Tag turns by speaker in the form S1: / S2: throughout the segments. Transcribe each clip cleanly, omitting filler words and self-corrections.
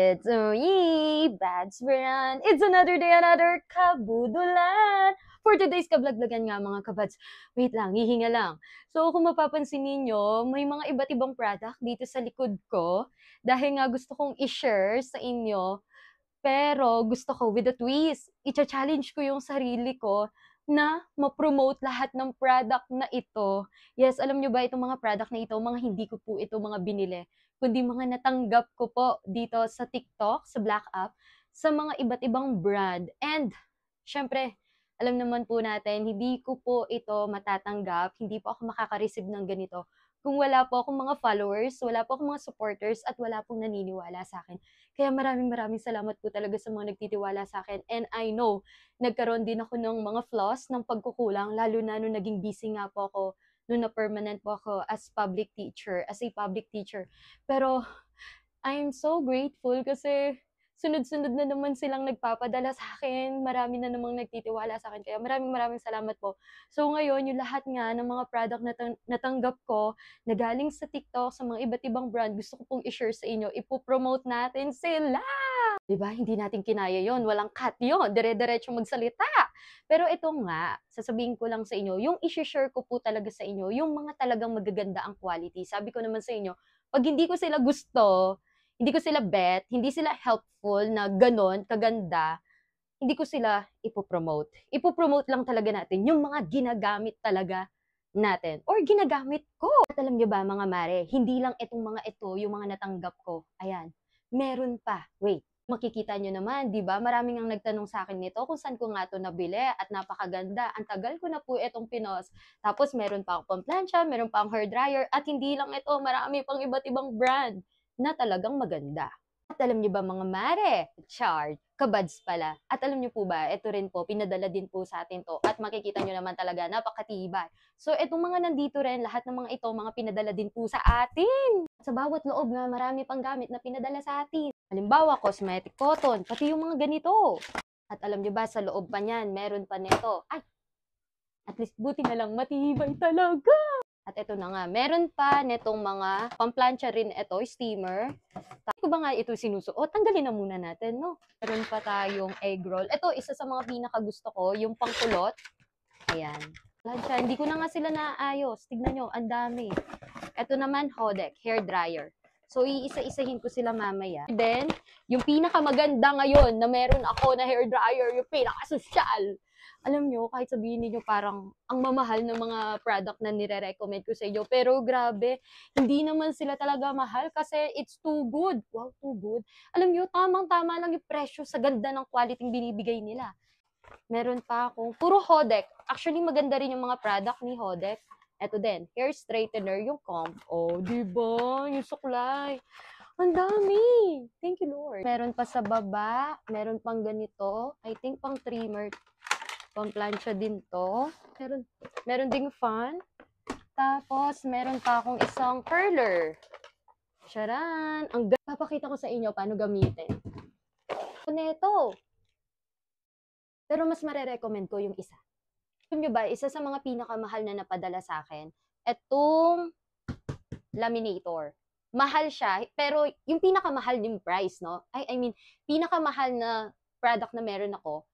S1: It's me, Bads Brand. It's another day, another kabudulan. For today's kablaglagan nga mga kabads, wait lang, hihinga lang. So kung mapapansin ninyo, may mga iba't ibang product dito sa likod ko. Dahil nga gusto kong i-share sa inyo, pero gusto ko with a twist. I-challenge ko yung sarili ko na ma-promote lahat ng product na ito. Yes, alam nyo ba itong mga product na ito, mga hindi ko po ito mga binili, kundi mga natanggap ko po dito sa TikTok, sa Black App, sa mga iba't ibang brand. And, syempre, alam naman po natin, hindi ko po ito matatanggap, hindi po ako makaka-receive ng ganito kung wala po akong mga followers, wala po akong mga supporters, at wala pong naniniwala sa akin. Kaya maraming salamat po talaga sa mga nagtitiwala sa akin. And I know, nagkaroon din ako ng mga flaws, ng pagkukulang, lalo na nung naging busy nga po ako, nung na-permanent po ako as a public teacher. Pero, I'm so grateful kasi sunod-sunod na naman silang nagpapadala sa akin. Marami na namang nagtitiwala sa akin. Kaya maraming salamat po. So ngayon, yung lahat nga ng mga product na natanggap ko, na galing sa TikTok, sa mga iba't ibang brand, gusto ko pong i-share sa inyo. Ipo-promote natin sila! Diba? Hindi natin kinaya yon, walang cut yon, dire-diretso magsalita. Pero ito nga, sasabihin ko lang sa inyo, yung i-share ko po talaga sa inyo, yung mga talagang magaganda ang quality. Sabi ko naman sa inyo, pag hindi ko sila gusto, hindi ko sila bet, hindi sila helpful na ganon, kaganda, hindi ko sila ipopromote. Ipopromote lang talaga natin yung mga ginagamit talaga natin or ginagamit ko. At alam nyo ba mga mare, hindi lang itong mga ito, yung mga natanggap ko. Ayan, meron pa. Wait, makikita nyo naman, di ba? Maraming ang nagtanong sa akin nito kung saan ko nga ito nabili at napakaganda. Ang tagal ko na po itong pinos. Tapos meron pa akong pamplansya, meron pa akong hair dryer, at hindi lang ito, marami pang iba't ibang brand na talagang maganda. At alam niyo ba mga mare, chart, kabads pala. At alam niyo po ba, ito rin po, pinadala din po sa atin to. At makikita niyo naman talaga, napakatibay. So, itong mga nandito rin, lahat ng mga ito, mga pinadala din po sa atin. Sa bawat loob nga, marami pang gamit na pinadala sa atin. Halimbawa, cosmetic cotton, pati yung mga ganito. At alam niyo ba, sa loob pa niyan, meron pa nito. Ay, at least buti na lang, matibay talaga. At ito na nga, meron pa netong mga pamplansya rin ito, steamer. Hindi ko ba nga ito sinusuot? Tanggalin na muna natin, no? Meron pa tayong egg roll. Ito, isa sa mga pinakagusto ko, yung pangkulot. Ayan. Plansya. Hindi ko na nga sila naayos. Tignan nyo, ang dami. Ito naman, Hodek, hair dryer. So, iisa-isahin ko sila mamaya. And then, yung pinakamaganda ngayon na meron ako na hair dryer, yung pinaka-social. Alam nyo, kahit sabihin niyo parang ang mamahal ng mga product na nire-recommend ko sa inyo. Pero grabe, hindi naman sila talaga mahal kasi it's too good. Wow, too good. Alam nyo, tamang-tama lang yung presyo sa ganda ng quality binibigay nila. Meron pa akong puro Hodek. Actually, maganda rin yung mga product ni Hodek. Ito din, hair straightener, yung comb. Oh, diba? Yung suklay. Ang dami! Thank you, Lord. Meron pa sa baba. Meron pang ganito. I think pang trimmer. Pamplansya din to. Meron ding fan. Tapos, meron pa akong isang curler. Charan! Papakita ko sa inyo paano gamitin. Neto. Pero mas marerecommend ko yung isa. Alam nyo ba, isa sa mga pinakamahal na napadala sa akin, etong laminator. Mahal siya, pero yung pinakamahal yung price, no? I mean, pinakamahal na product na meron ako,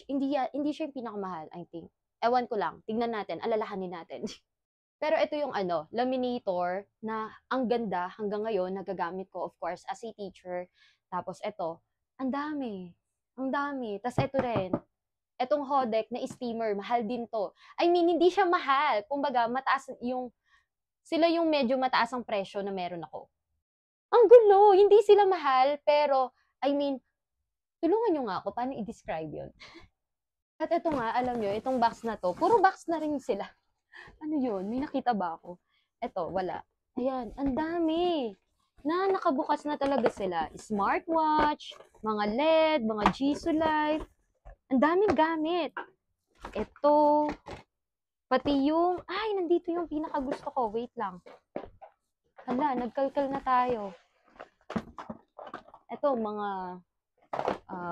S1: hindi siya yung pinakamahal, I think. Ewan ko lang, tignan natin, alalahanin natin. Pero ito yung laminator na ang ganda hanggang ngayon, nagagamit ko, of course, as a teacher. Tapos ito, ang dami. Ang dami. Tapos ito rin, etong Hodek na steamer, mahal din to. I mean, hindi siya mahal. Kumbaga, mataas sila yung medyo mataas ang presyo na meron ako. Ang gulo, hindi sila mahal, pero, I mean, tulungan nyo nga ako, paano i-describe yun? At ito nga, alam nyo, itong box na to, puro box na rin sila. Ano yun? May nakita ba ako? Ito, wala. Ayan, ang dami. Nakabukas na talaga sila. Smartwatch, mga LED, mga Jisoo Life. Ang daming gamit. Ito, pati yung, nandito yung pinakagusto ko. Wait lang. Hala, nagkalkal na tayo. Ito, mga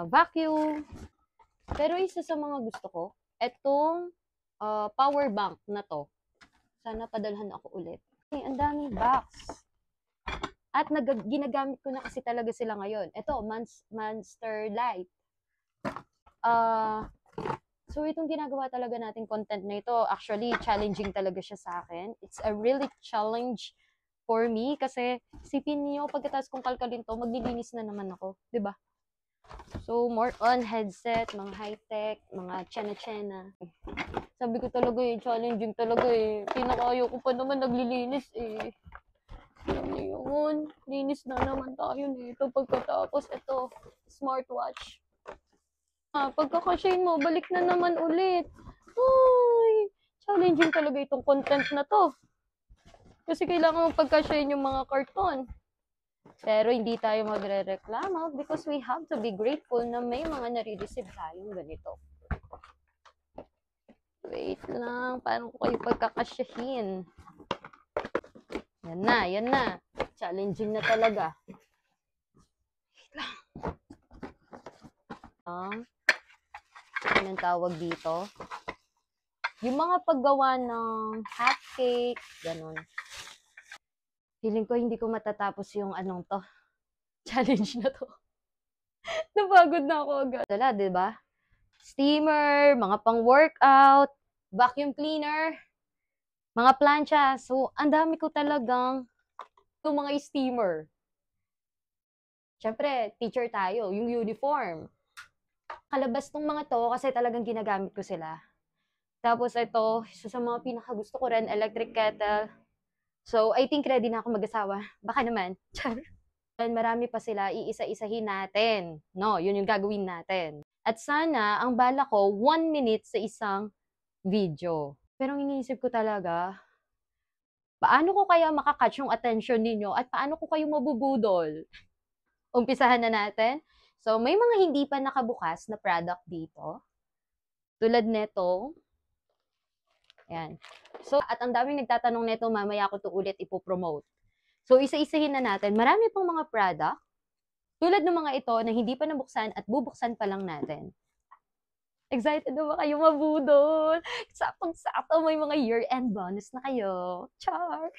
S1: vacuum. Pero isa sa mga gusto ko, etong power bank na to. Sana padalhan ako ulit. Ang daming box. At ginagamit ko na kasi talaga sila ngayon. Ito, Monster Light. So, itong ginagawa talaga nating content na ito, actually, challenging talaga siya sa akin. It's a really challenge for me kasi isipin niyo, pagkatapos kong kalkalin to, maglilinis na naman ako. 'Di ba? So, more on headset, mga high-tech, mga tsena-tsena. Sabi ko talaga challenging talaga Pinakayo ko pa naman naglilinis Alam niyo yun, linis na naman tayo nito pagkatapos ito, smartwatch. Pagkakasyahin mo, balik na naman ulit. Ay, challenging talaga itong content na to. Kasi kailangan mo pagkasyahin yung mga karton. Pero hindi tayo magre-reklamo because we have to be grateful na may mga nare-receive tayong ganito. Wait lang, paano ko kayo pagkakasyahin? Yan na. Challenging na talaga. Wait lang. Anong tawag dito? Yung mga paggawa ng half cake, ganun. Feeling ko hindi ko matatapos yung anong to. Challenge na to. Napagod na ako agad. Dala, diba? Steamer, mga pang-workout, vacuum cleaner, mga plancha. So, ang dami ko talagang yung mga steamer. Siyempre, teacher tayo, yung uniform. Kalabas tong mga to kasi talagang ginagamit ko sila. Tapos ito, isa sa mga pinakagusto ko rin, electric kettle. So, I think ready na ako mag-asawa. Baka naman. Marami pa sila, iisa-isahin natin. No, yun yung gagawin natin. At sana, ang bala ko, 1 minute sa isang video. Pero iniisip ko talaga, paano ko kaya makakatch yung attention ninyo at paano ko kayo mabubudol? Umpisahan na natin. So, may mga hindi pa nakabukas na product dito. Tulad neto. Ayan. So, at ang daming nagtatanong neto, mamaya ko to ulit ipopromote. So, isa-isahin na natin. Marami pang mga product. Tulad ng mga ito na hindi pa nabuksan at bubuksan pa lang natin. Excited na ba kayo mabudol? Saktong-sakto may mga year-end bonus na kayo. Char!